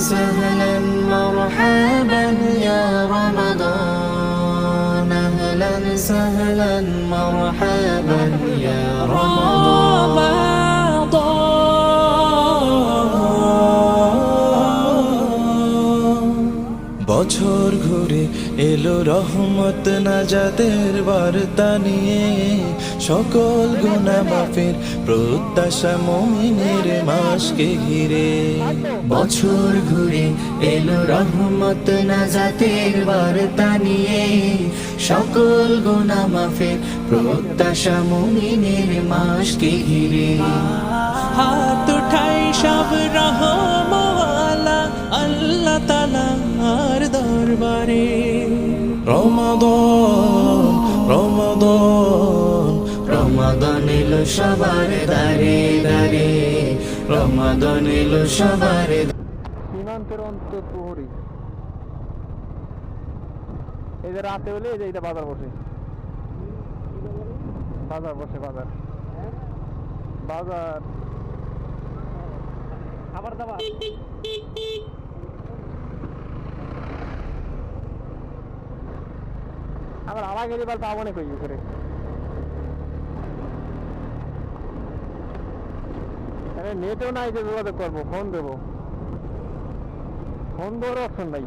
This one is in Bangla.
سهلا مرحبا يا رمضان أهلا سهلا مرحبا يا رمضان বছর ঘুরে এলো রহমত নাজাতের বার্তা নিয়ে সকল গুনাহ মাফের প্রত্যাশা মুমিনের মাসকে ঘিরে বছর ঘুরে এলো রহমত নাজাতের বার্তা নিয়ে সকল গুনাহ মাফের প্রত্যাশা মুমিনের মাসকে ঘিরে হাত উঠাই সব রহমওয়ালা আল্লাহ তাআলার দরবারে রমাদান রমাদান রমাদান এলো সবার দ্বারে দ্বারে রমাদান এলো সবার সীমান্তের অন্তঃপ্রহরী এই যে রাতে হলে এই যে এটা বাজার বসে বাজার খাবার দাবার আবার আবার গেলে বার পাবো না কই করে নেটেও নাই যে যোগাযোগ করবো ফোন দেবো ফোন দেওয়ার অপশন নাই